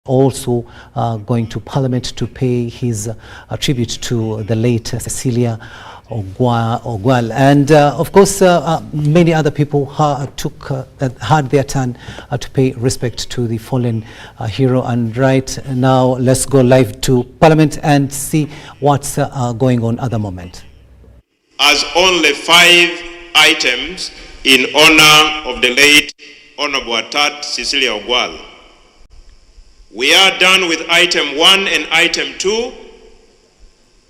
also going to Parliament to pay his tribute to the late Cecilia Ogwal. And of course, many other people had their turn to pay respect to the fallen hero. And right now, let's go live to Parliament and see what's going on at the moment. As only 5 items in honor of the late Honorable Atat Cecilia Ogwal. We are done with item 1 and item 2.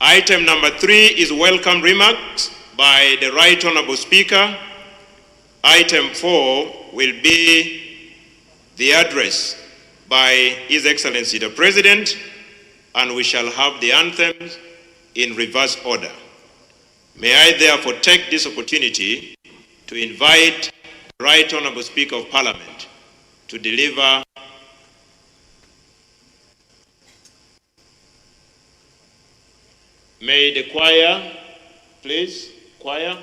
Item number 3 is welcome remarks by the Right Honorable Speaker. Item 4 will be the address by His Excellency the President, and we shall have the anthems in reverse order. May I therefore take this opportunity to invite the Right Honorable Speaker of Parliament to deliver May the choir, please, choir.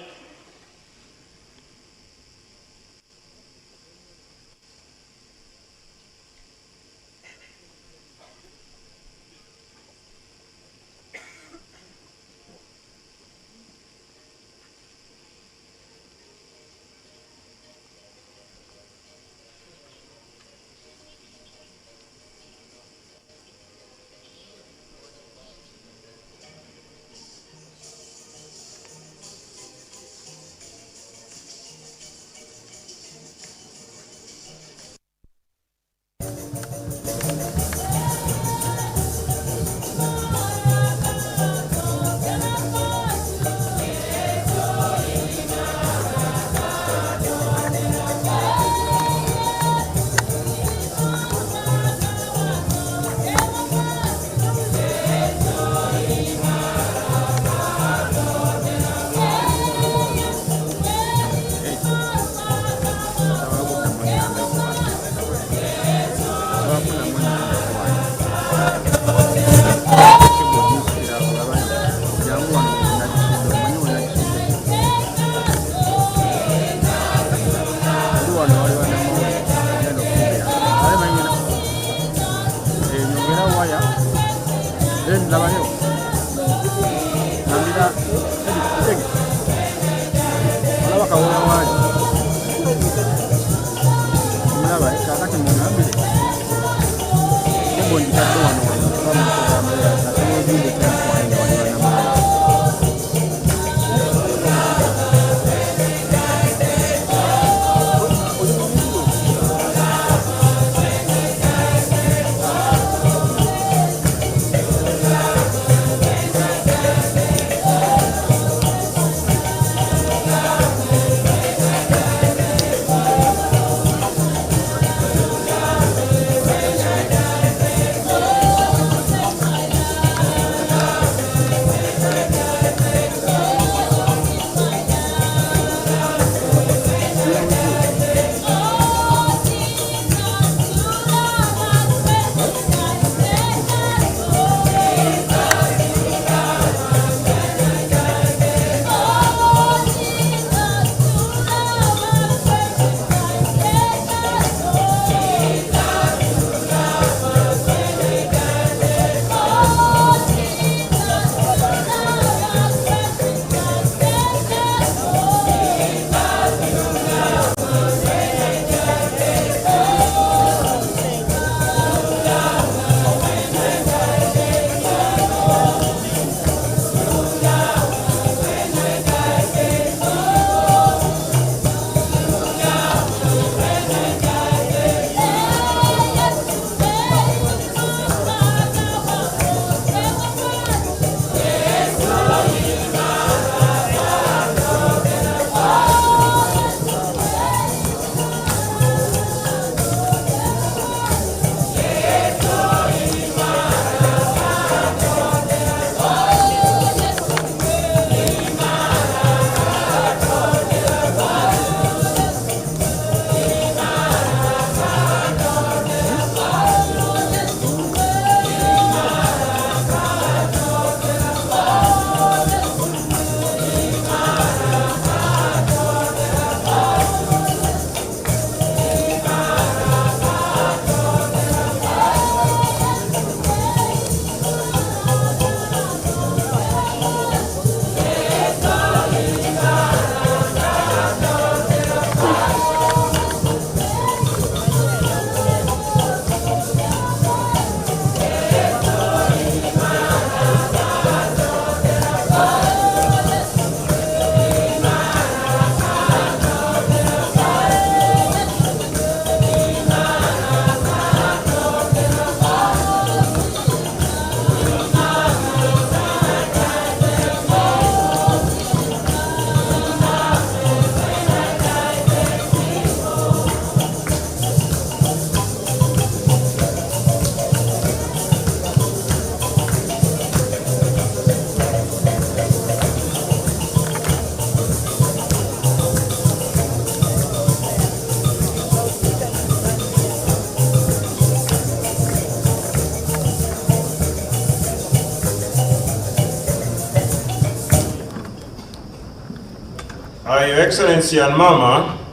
Your Excellency and Mama,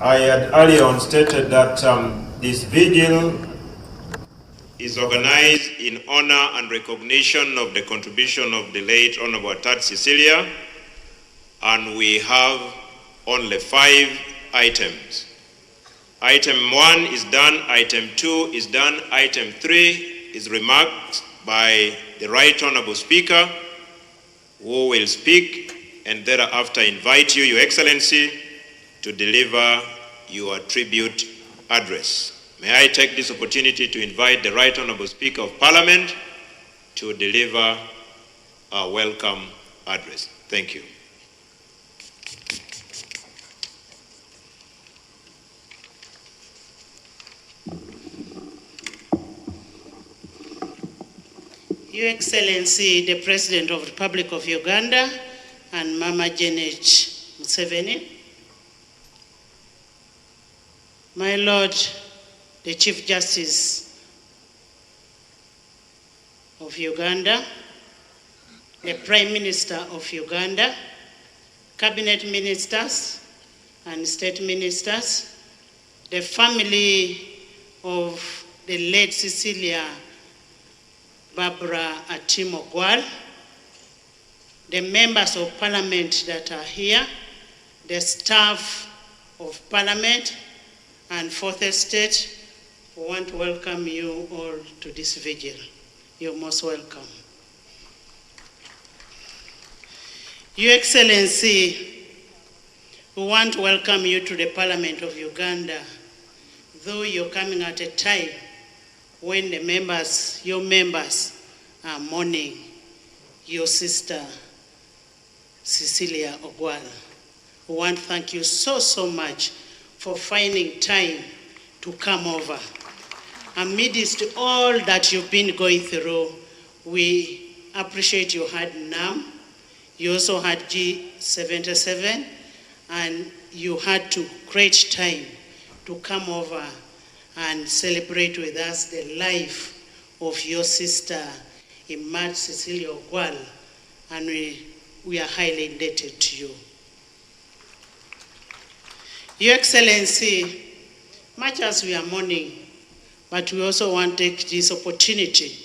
I had earlier on stated that this vigil is organized in honor and recognition of the contribution of the late Honorable Atat Cecilia, and we have only 5 items. Item 1 is done, item 2 is done, item 3 is remarked by the Right Honorable Speaker, who will speak and thereafter invite you, Your Excellency, to deliver your tribute address. May I take this opportunity to invite the Right Honorable Speaker of Parliament to deliver a welcome address. Thank you. Your Excellency, the President of the Republic of Uganda, and Mama Janet Museveni, my Lord, the Chief Justice of Uganda, the Prime Minister of Uganda, Cabinet Ministers and State Ministers, the family of the late Cecilia Barbara Ogwal, the members of Parliament that are here, the staff of Parliament, and Fourth Estate, we want to welcome you all to this vigil. You're most welcome. Your Excellency, we want to welcome you to the Parliament of Uganda, though you're coming at a time when the members, your members, are mourning your sister, Cecilia Ogwal. We want to thank you so much for finding time to come over. Amidst all that you've been going through, we appreciate you had NAM, you also had G77, and you had to create time to come over and celebrate with us the life of your sister, Imad Cecilia Ogwal, and we are highly indebted to you. Your Excellency, much as we are mourning, but we also want to take this opportunity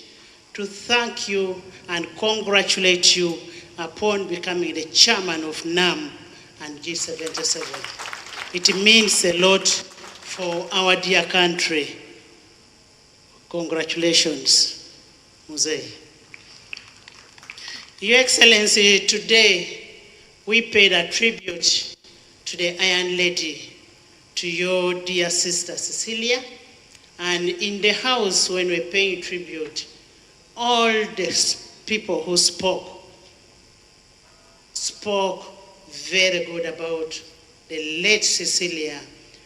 to thank you and congratulate you upon becoming the chairman of NAM and G77. It means a lot for our dear country. Congratulations, Museveni. Your Excellency, today we paid a tribute to the Iron Lady, to your dear sister Cecilia, and in the house when we're paying tribute, all the people who spoke very good about the late Cecilia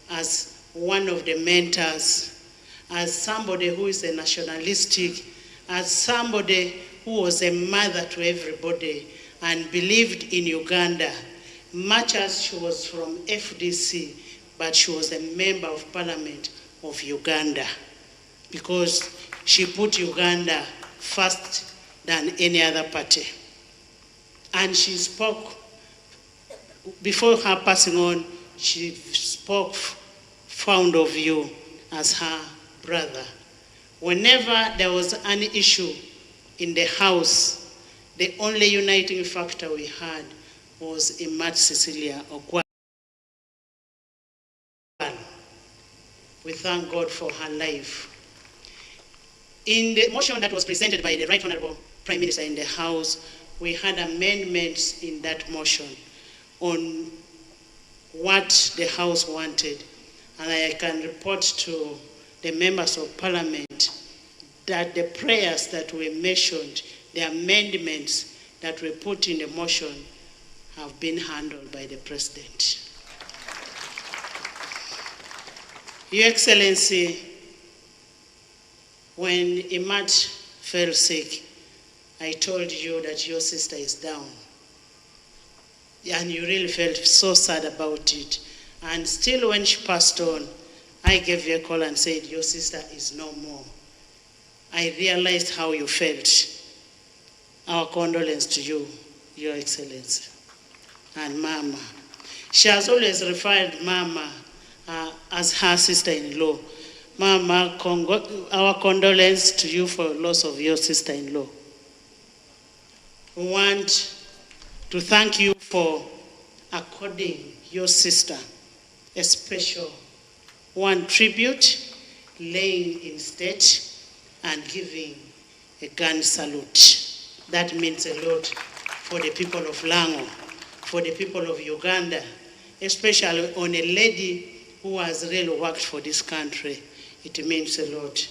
as one of the mentors, as somebody who is a nationalistic, as somebody who was a mother to everybody and believed in Uganda, much as she was from FDC, but she was a member of Parliament of Uganda because she put Uganda first than any other party. And she spoke, before her passing on, she spoke fond of you as her brother. Whenever there was an issue in the house, the only uniting factor we had was Imad Cecilia Ogwal. We thank God for her life. In the motion that was presented by the Right Honorable Prime Minister in the House, we had amendments in that motion on what the House wanted. And I can report to the members of Parliament that the prayers that were mentioned, the amendments that were put in the motion, have been handled by the President. Your Excellency, when Imad fell sick, I told you that your sister is down. And you really felt so sad about it. And still when she passed on, I gave you a call and said, your sister is no more. I realized how you felt. Our condolence to you, Your Excellency. and Mama. She has always referred Mama as her sister-in-law. Mama, our condolence to you for the loss of your sister-in-law. We want to thank you for according your sister a special one tribute, laying in state and giving a gun salute. That means a lot for the people of Lango, for the people of Uganda, especially on a lady who has really worked for this country. It means a lot.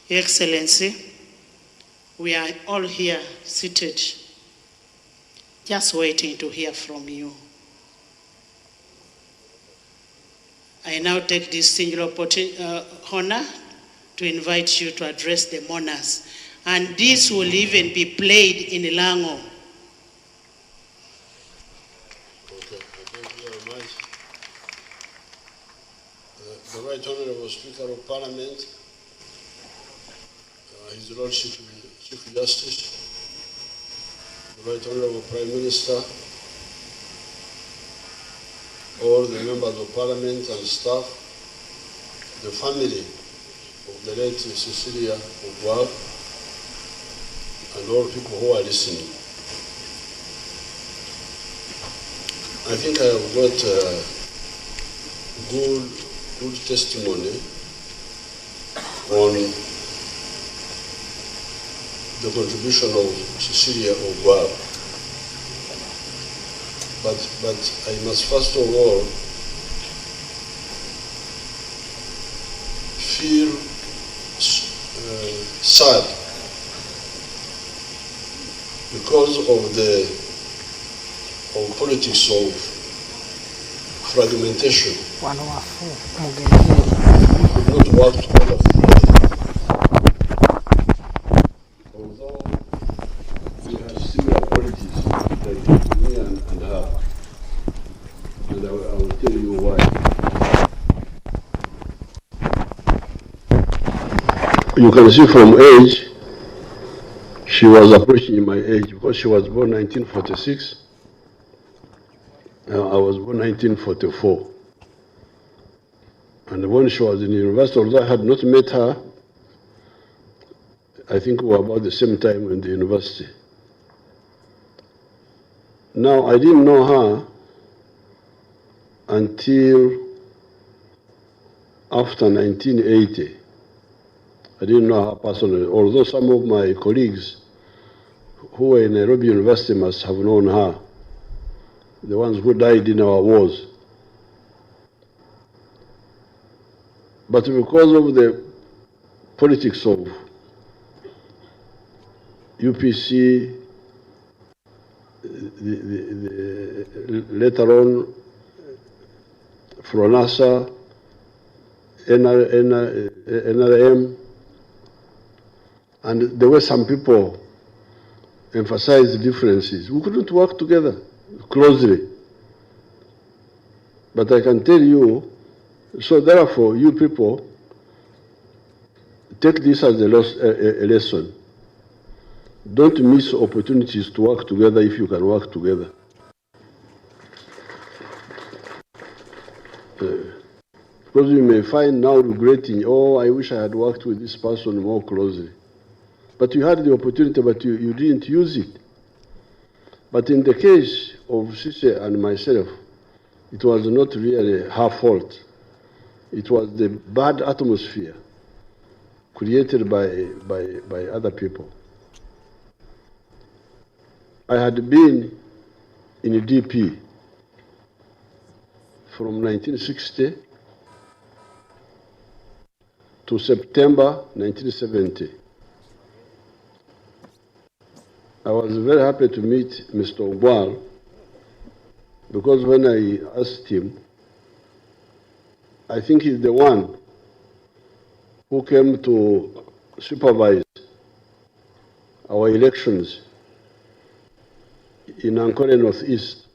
Your Excellency, we are all here seated, just waiting to hear from you. I now take this singular honor to invite you to address the mourners. And this will even be played in Lango. Okay, thank you very much. The Right Honorable Speaker of Parliament, His Lordship Chief Justice, the Right Honorable Prime Minister, all the members of Parliament and staff, the family of the late Cecilia Ogwal, and all people who are listening. I think I have got good testimony on the contribution of Cecilia Ogwal. But I must first of all feel sad because of the politics of fragmentation. We could not work together fully. Although we have similar qualities, like me and her. And I will tell you why. You can see from age, she was approaching my age because she was born 1946. I was born 1944. And when she was in university, although I had not met her, I think we were about the same time in the university. Now, I didn't know her until after 1980. I didn't know her personally, although some of my colleagues who were in Nairobi University must have known her, the ones who died in our wars. But because of the politics of UPC, later on Fronasa, NRM, and there were some people emphasized differences. We couldn't work together closely. But I can tell you, so therefore, you people, take this as a lesson. Don't miss opportunities to work together if you can work together. Because you may find now regretting, oh, I wish I had worked with this person more closely. But you had the opportunity, but you didn't use it. But in the case of Sise and myself, it was not really her fault. It was the bad atmosphere created by other people. I had been in DP from 1960 to September 1970. I was very happy to meet Mr. Ogwal because when I asked him, I think he's the one who came to supervise our elections in Ankole Northeast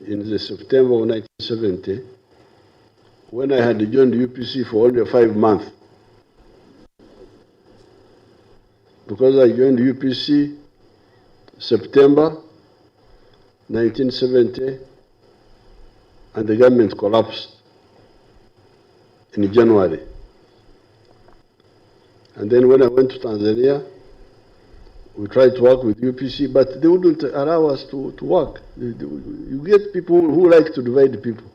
in the September of 1970, when I had joined UPC for only 5 months. Because I joined UPC September 1970, and the government collapsed in January. And then when I went to Tanzania, we tried to work with UPC, but they wouldn't allow us to work. You get people who like to divide people.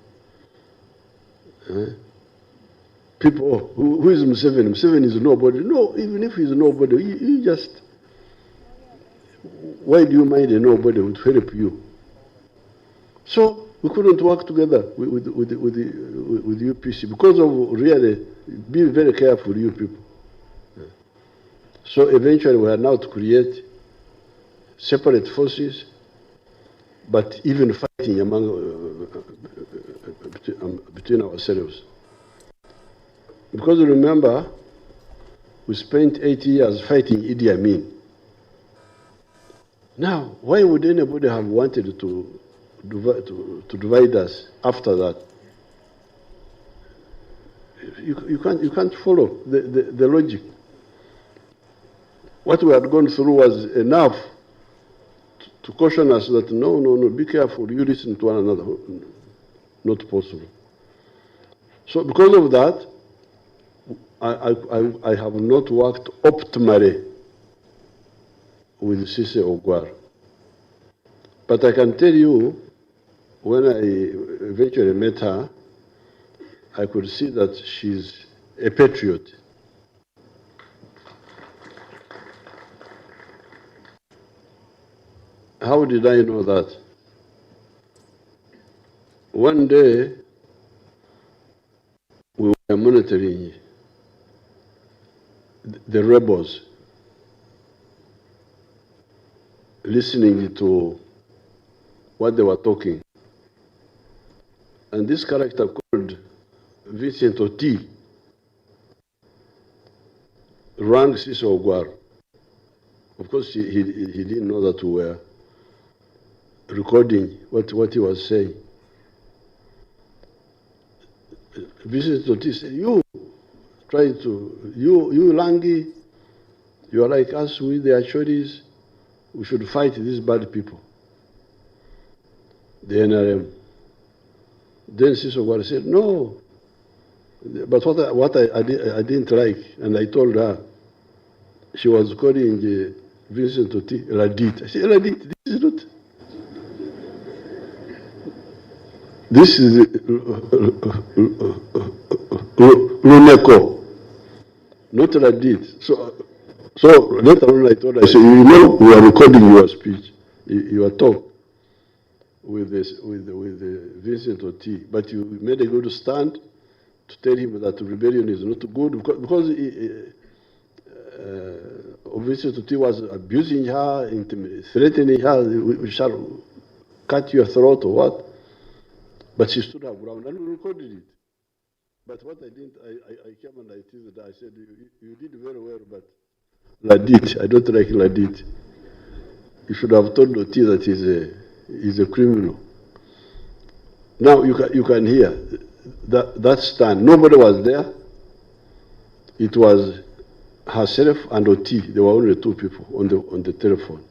People, who is Museveni? Museveni is nobody. No, even if he's nobody, you just, why do you mind a nobody who would help you? So we couldn't work together with UPC because of really being very careful, you people. So eventually we are now to create separate forces, but even fighting among between ourselves. Because remember, we spent 8 years fighting Idi Amin. Now, why would anybody have wanted to divide us after that? You can't follow the logic. What we had gone through was enough to caution us that no, be careful, you listen to one another. Not possible. So because of that, I have not worked optimally with Cecilia Ogwal. But I can tell you, when I eventually met her, I could see that she's a patriot. How did I know that? One day, we were monitoring the rebels, listening to what they were talking. And this character called Vincent Oti rang Cecilia Ogwal. Of course, he didn't know that we were recording what he was saying. Vincent Oti said, you Langi, you are like us with the Achoris, we should fight these bad people, the NRM. Then Cecilia Ogwal said, no, but what I didn't like, and I told her, she was calling Vincent Oti Radit. I said, Radit, this is not. This is Luneko, not Radit. So later on I told her, I said, you know, we are recording your speech, your talk with Vincent Oti, but you made a good stand to tell him that rebellion is not good because Vincent Oti was abusing her, threatening her, we shall cut your throat or what. But she stood her ground and we recorded it. But what I didn't, I came and I teased her. I said, you did very well, but Ladit, I don't like Ladit. You should have told Oti that he's a criminal. Now you can hear that stand. Nobody was there. It was herself and Oti. There were only two people on the telephone.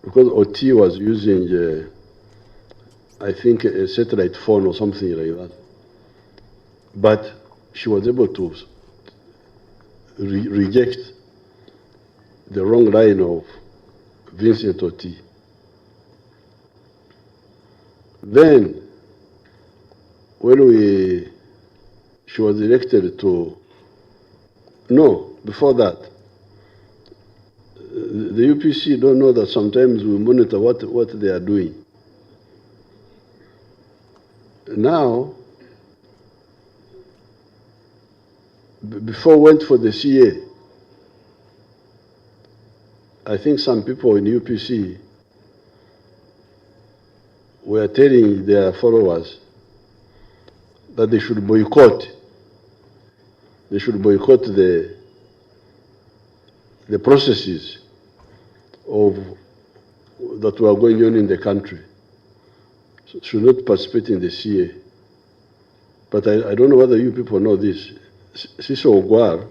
Because Oti was using I think a satellite phone or something like that. But she was able to reject the wrong line of Vincent Oti. Then, when she was elected to, no, before that, the UPC don't know that sometimes we monitor what they are doing. Now, before we went for the CA, I think some people in UPC were telling their followers that they should boycott. They should boycott the processes that were going on in the country. Should not participate in the CA. But I don't know whether you people know this. Cecilia Ogwal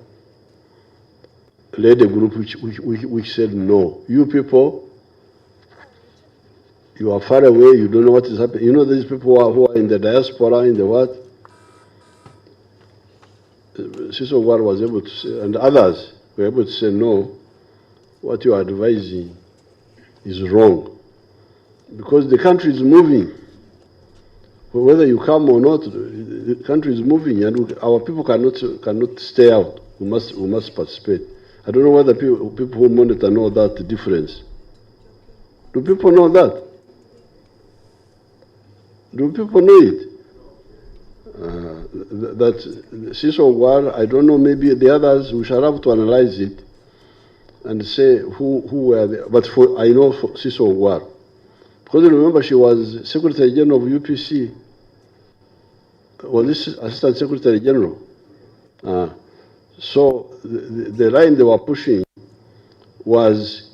led a group which said no. You people You are far away, you don't know what is happening. You know these people who are in the diaspora, in the what? Cecilia Ogwal was able to say, and others were able to say, no, what you are advising is wrong. Because the country is moving. Whether you come or not, the country is moving, and our people cannot stay out. We must participate. I don't know whether people who monitor know that difference. Do people know that? Do people know it? That Cecilia Ogwal, I don't know, maybe the others, we shall have to analyze it and say who were there. But I know for Cecilia Ogwal. Because remember, she was Secretary General of UPC. Was this Assistant Secretary General? So the line they were pushing was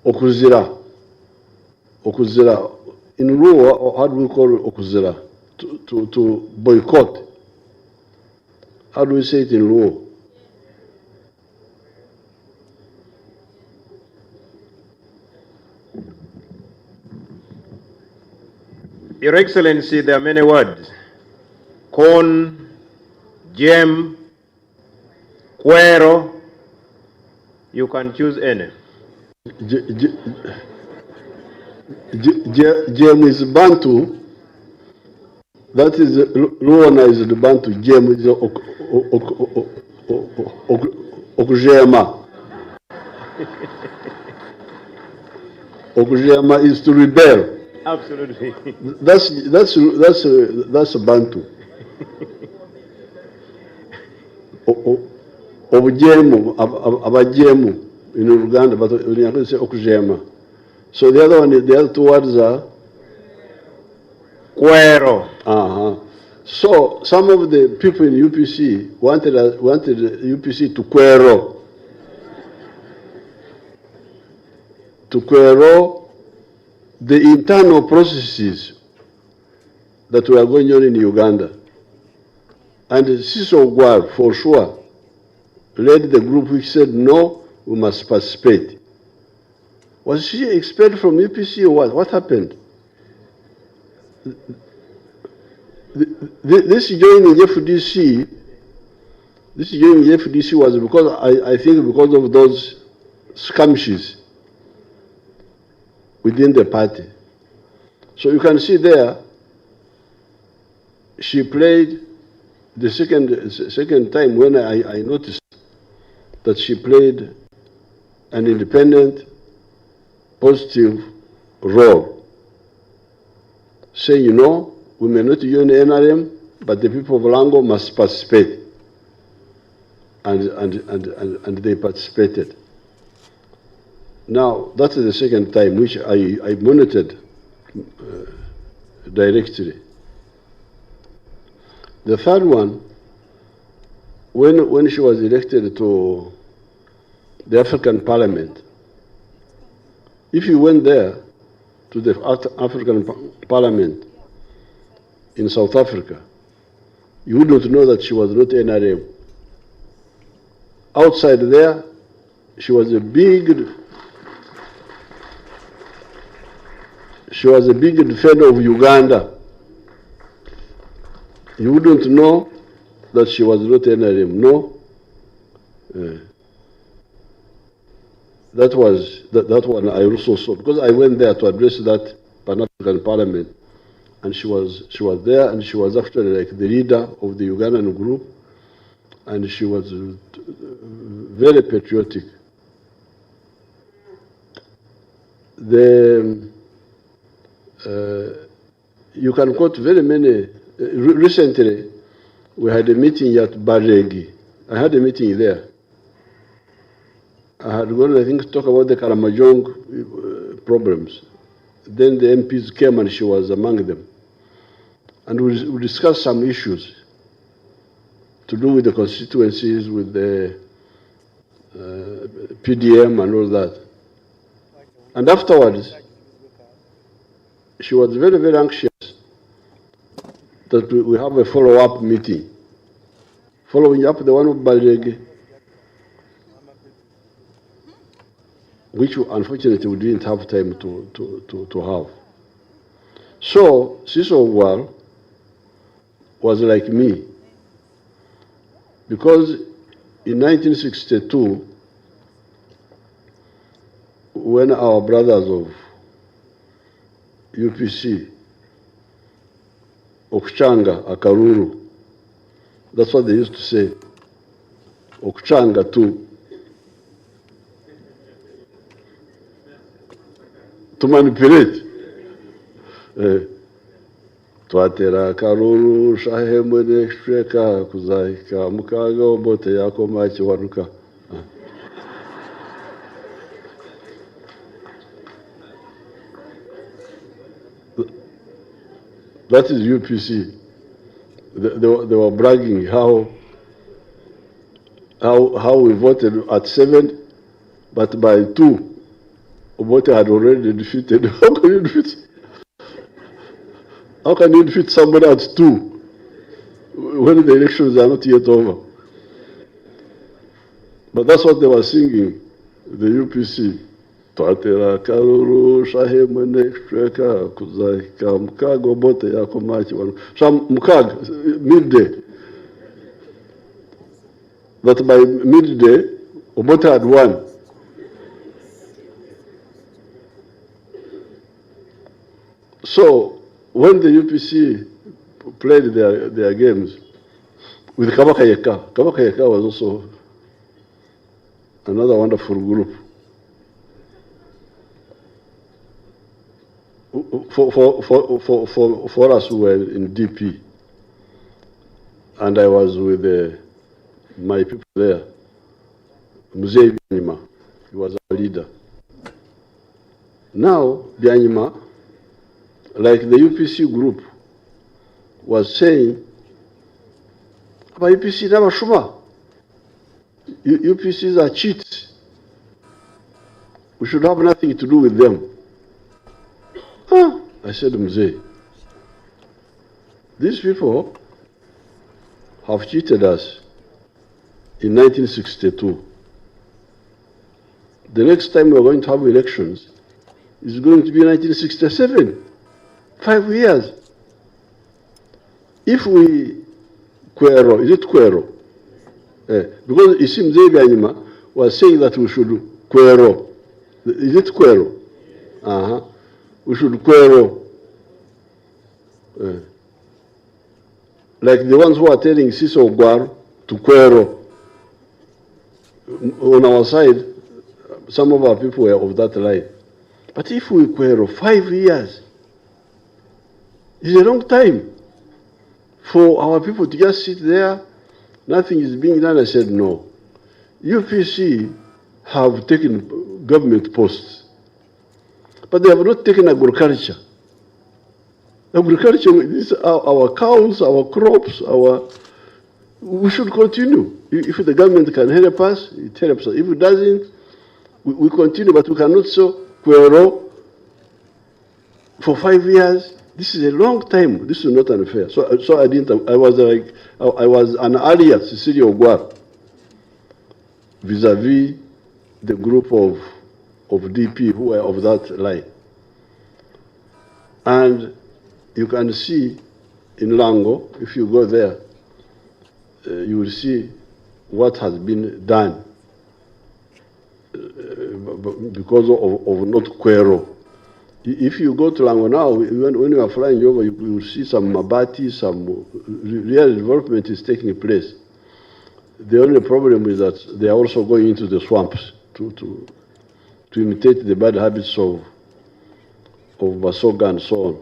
Okuzira. Okuzira. In Luo, how do we call Okuzira? To boycott. How do we say it in Luo? Your Excellency, there are many words. Corn, gem, cuero. You can choose any. Gem is Bantu. That is Luona is the Bantu. Gem is Okujema. Okujema is to rebel. Absolutely. That's a Bantu. Obujemu, abajemu in Uganda, but when you say Okujema. So the other two words are Cuero. So some of the people in UPC wanted UPC to quero the internal processes that were going on in Uganda. And Cecilia Ogwal, for sure, led the group which said, no, we must participate. Was she expelled from UPC or what? What happened? This joining FDC was because, I think because of those skirmishes within the party. So you can see there, she played the second time when I noticed that she played an independent, positive role. Saying, you know, we may not join the NRM, but the people of Lango must participate. And they participated. Now, that's the second time which I monitored directly. The third one, when she was elected to the African Parliament, if you went there to the African Parliament in South Africa, you wouldn't know that she was not NRM. Outside there, she was a big defender of Uganda. You wouldn't know that she was not NRM, no? That one I also saw, because I went there to address that Pan-African Parliament, and she was there, and she was actually like the leader of the Ugandan group, and she was very patriotic. You can quote very many. Recently, we had a meeting at Baregi. I had a meeting there. I had gone, I think, to talk about the Karamajong problems. Then the MPs came and she was among them. And we discussed some issues to do with the constituencies, with the PDM and all that. And afterwards, she was very, very anxious that we have a follow-up meeting. Following up the one of Baregi, which unfortunately we didn't have time to have. So Cecilia Ogwal was like me, because in 1962, when our brothers of UPC, Okuchanga, Akaruru, that's what they used to say, Okuchanga too, to manipulate. Twatera Akaruru, Shahemwe Nextreka, Kuzaika, Mukaga, Obote, Yako Machi Waruka. That is UPC. They were bragging how we voted at 7, but by 2, Obote had already defeated. How can you defeat somebody at 2 when the elections are not yet over? But that's what they were singing, the UPC. Twatera Karuru, Shahemwe Nextreka, Kuzaika, Mukaga, Obote, Yako Machi Waruka. Some Mukaga, midday. That by midday, Obote had won. So when the UPC played their games with Kabaka Yeka was also another wonderful group. For us who were in DP, and I was with my people there, Museveni, he was our leader. Now, Byanyima, like the UPC group, was saying, but UPC never shuma. UPCs are cheats. We should have nothing to do with them. I said, Mzee, these people have cheated us in 1962. The next time we're going to have elections is going to be 1967. 5 years. If we Quero, is it Quero? Because it seems Byanyima was saying that we should Quero. Is it Quero? We should Quero. Like the ones who are telling Cecilia Ogwal to Quero. On our side, some of our people were of that line. But if we Quero 5 years, it's a long time for our people to just sit there, nothing is being done. I said, no. UPC have taken government posts, but they have not taken agriculture. Agriculture is our cows, our crops, we should continue. If the government can help us, it helps us. If it doesn't, we continue, but we cannot so Quero for 5 years. This is a long time. This is not unfair. So I didn't. I was an ally, Cecilia Ogwal, vis-a-vis the group of DP who were of that line. And you can see in Lango, if you go there, you will see what has been done because of not Quero. If you go to Lango now, when you are flying over, you will see some Mabati, some real development is taking place. The only problem is that they are also going into the swamps to imitate the bad habits of Basoga and so on.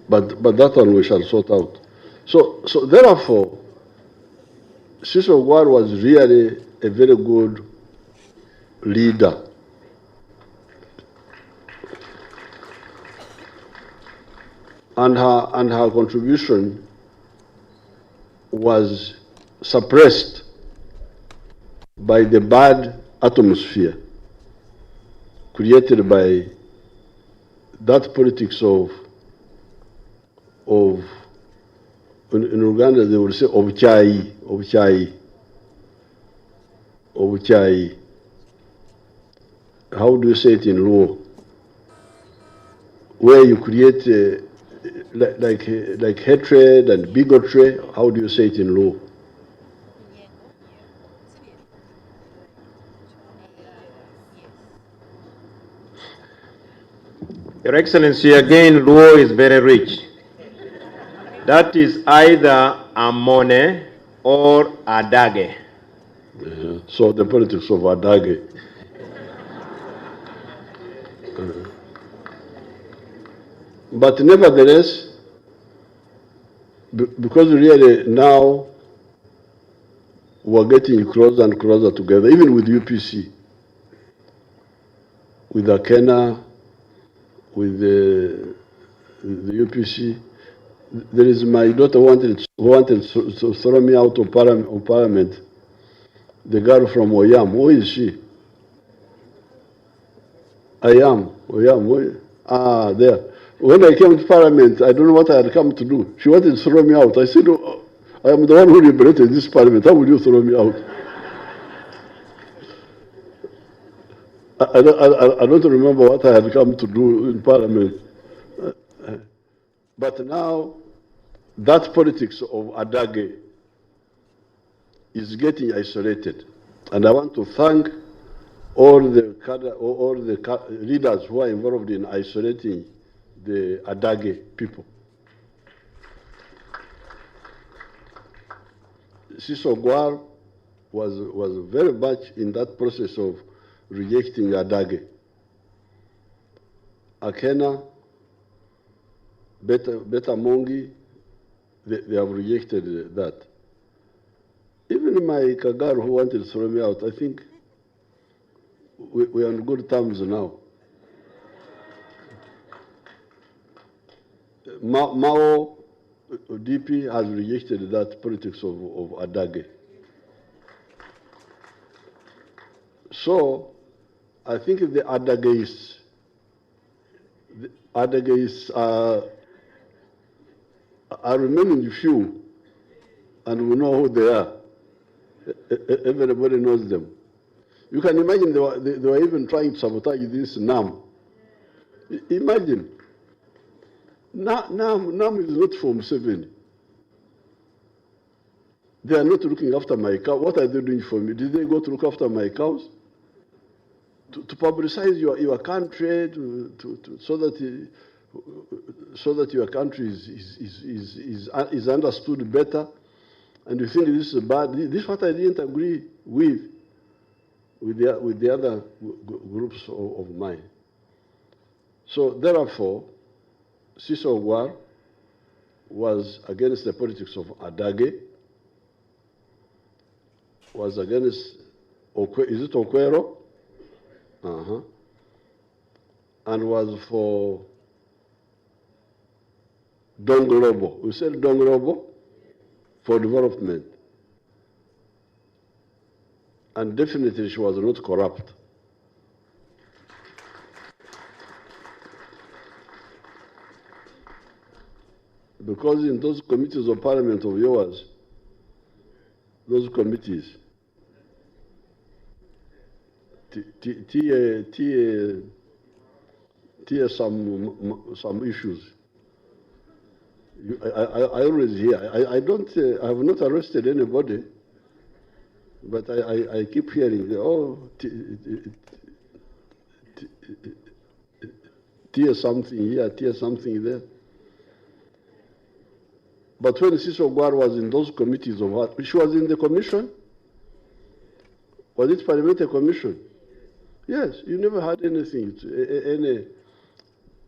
But that one we shall sort out. So therefore, Cecilia Ogwal was really a very good leader. And her contribution was suppressed by the bad atmosphere created by that politics of in Uganda they would say obuchai. how do you say it in Luo? Where you create like hatred and bigotry, how do you say it in Luo? Your Excellency, again, Luo is very rich. That is either Amone or Adage. So the politics of Adage. But nevertheless, because really now we're getting closer and closer together, even with UPC, with Akena, with the UPC. There is my daughter who wanted to throw me out of parliament. The girl from Oyam, who is she? Oyam. There. When I came to parliament, I don't know what I had come to do. She wanted to throw me out. I said, oh, I am the one who liberated this parliament. How will you throw me out? I don't remember what I had come to do in parliament. But now, that politics of Adage is getting isolated. And I want to thank all the leaders who are involved in isolating the Adage people. Cecilia Ogwal was very much in that process of rejecting Adage. Akena, Beta Mongi, they have rejected that. Even my Kagar who wanted to throw me out, I think we are on good terms now. Mao DP has rejected that politics of Adage. So I think the Adageists are remaining few, and we know who they are. Everybody knows them. You can imagine they were even trying to sabotage this NAM. Imagine. NAM is not for Museveni. They are not looking after my cow. What are they doing for me? Did they go to look after my cows? To publicize your country, so that your country is understood better, and you think this is bad. This is what I didn't agree with the other groups of mine. So therefore, Cecilia Ogwal was against the politics of Adage, was against, is it Okwero? And was for Donglobo. We said Donglobo for development. And definitely she was not corrupt. Because in those committees of parliament of yours, those committees, some issues. I always hear. I have not arrested anybody, but I keep hearing. Oh, tear something here, tear something there. But when Cecilia Ogwal was in those committees of what, she was in the commission. Was it parliamentary commission? Yes, you never had anything,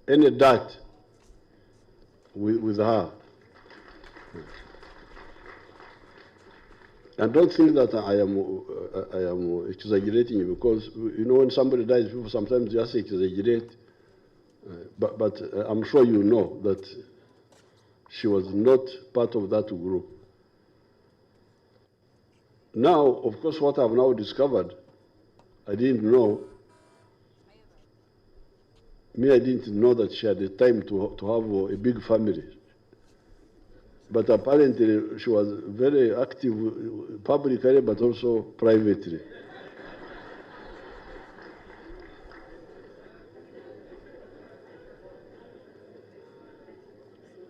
any dirt with her. And don't think that I am exaggerating, because when somebody dies, people sometimes just exaggerate. But I'm sure you know that she was not part of that group. Now, of course, what I've now discovered, I didn't know. I didn't know that she had the time to have a big family. But apparently, she was very active publicly, but also privately.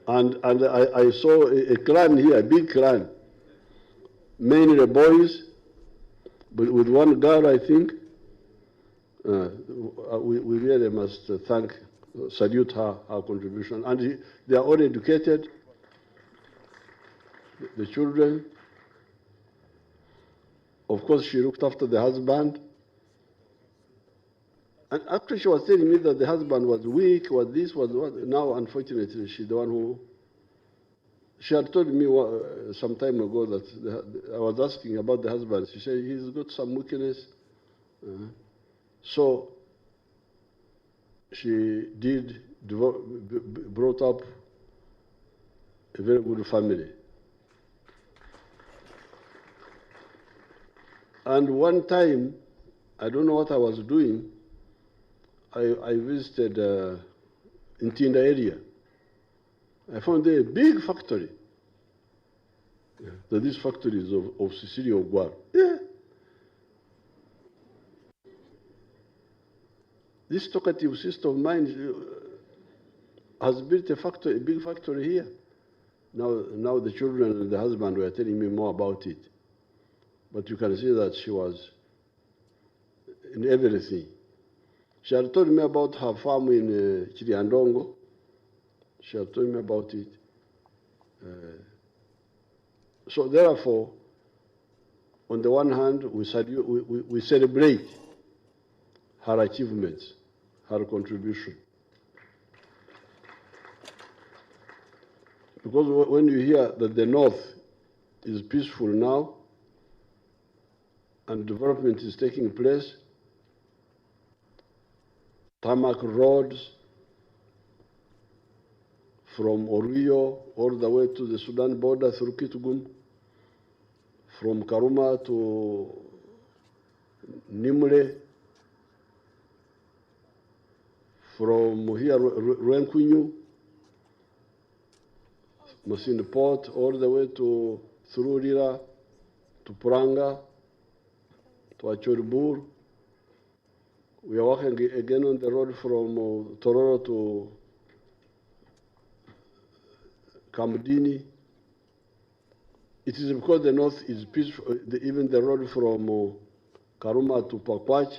And I saw a clan here, a big clan, mainly the boys, but with one girl, I think. We really must salute her contribution. And they are all educated, the children. Of course, she looked after the husband. And actually, she was telling me that the husband was weak, was this, was what. Now, unfortunately, she's the one who. She had told me some time ago that I was asking about the husband. She said he's got some weakness. So she brought up a very good family. And one time, I don't know what I was doing, I visited in Tinda area. I found there a big factory. Yeah. That this factory is of Cecilia Ogwal. Yeah. This talkative sister of mine has built a big factory here. Now the children and the husband were telling me more about it. But you can see that she was in everything. She had told me about her farm in Chiriandongo. She had told me about it. So therefore, on the one hand, we celebrate her achievements, her contribution. Because when you hear that the North is peaceful now and development is taking place, tarmac roads from Orio all the way to the Sudan border through Kitgum, from Karuma to Nimule, from here, Rwenkunyu, Masindi Port, all the way to through Rira, to Puranga, to Achoribur. We are working again on the road from Tororo to Kamdini. It is because the North is peaceful, even the road from Karuma to Pakwach,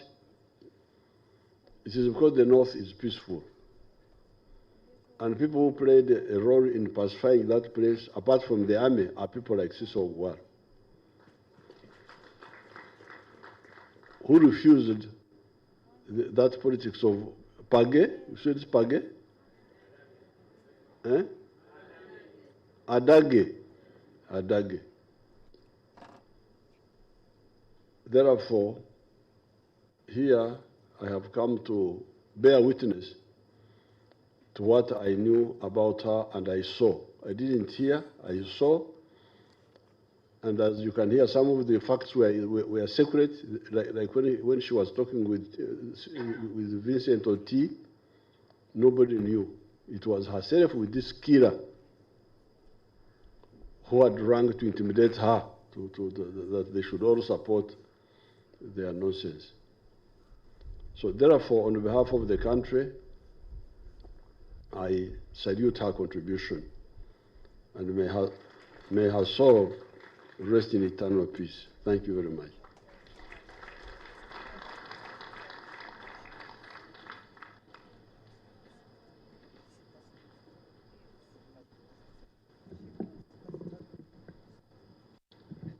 it is because the North is peaceful. And people who played a role in pacifying that place, apart from the army, are people like Cecilia Ogwal, who refused that politics of Page. You said it's Page? Eh? Adage. Therefore, here I have come to bear witness to what I knew about her and I saw. I didn't hear, I saw. And as you can hear, some of the facts were secret, like when she was talking with Vincent Oti, nobody knew. It was herself with this killer who had rang to intimidate her, that they should all support their nonsense. So therefore, on behalf of the country, I salute her contribution, and may her soul rest in eternal peace. Thank you very much.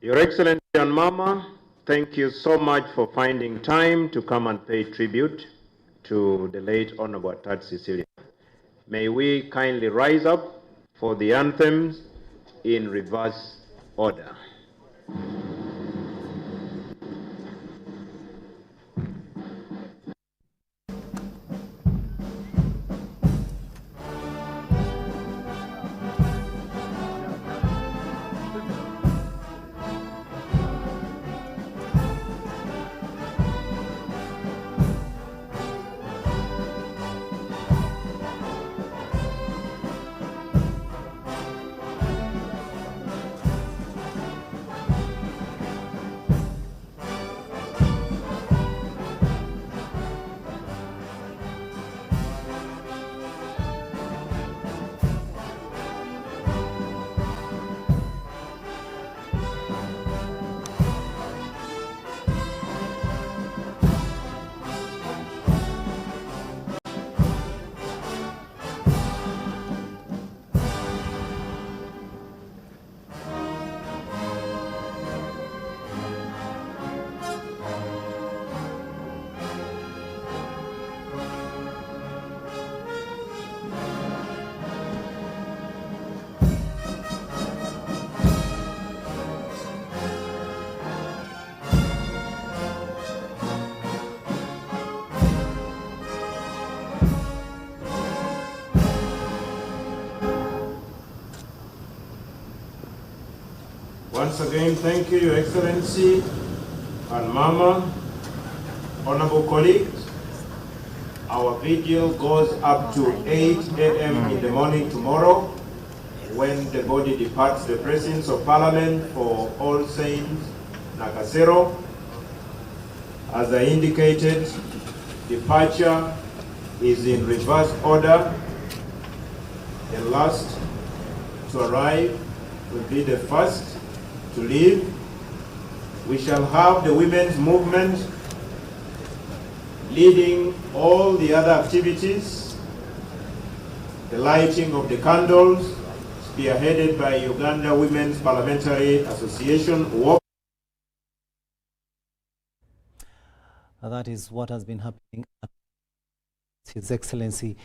Your Excellency and Mama, thank you so much for finding time to come and pay tribute to the late Honorable Tad Cecilia. May we kindly rise up for the anthems in reverse order. Once again, thank you, Your Excellency and Mama, honorable colleagues. Our vigil goes up to 8 a.m. in the morning tomorrow, when the body departs the presence of Parliament for All Saints Nakasero. As I indicated, departure is in reverse order. The last to arrive will be the first to leave. We shall have the women's movement leading all the other activities, the lighting of the candles, spearheaded by Uganda Women's Parliamentary Association. That is what has been happening at His Excellency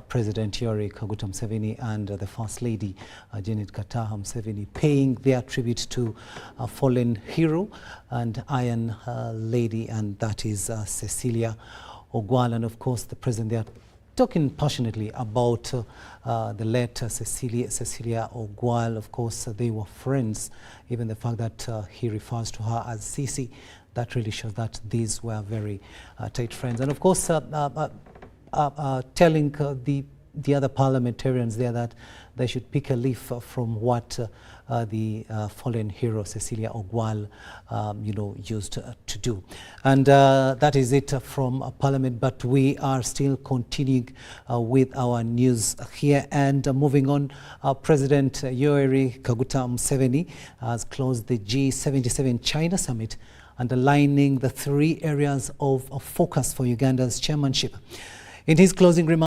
President Yoweri Kaguta Museveni and the First Lady Janet Kataha Museveni paying their tribute to a fallen hero and Iron Lady, and that is Cecilia Ogwal. And of course the President, they are talking passionately about the late Cecilia Ogwal. Of course, they were friends. Even the fact that he refers to her as Cici, that really shows that these were very tight friends. And of course, telling the other parliamentarians there that they should pick a leaf from what the fallen hero Cecilia Ogwal, used to do. And that is it from Parliament. But we are still continuing with our news here and moving on. President Yoweri Kaguta Museveni has closed the G77 China Summit, underlining the 3 areas of focus for Uganda's chairmanship. In his closing remarks,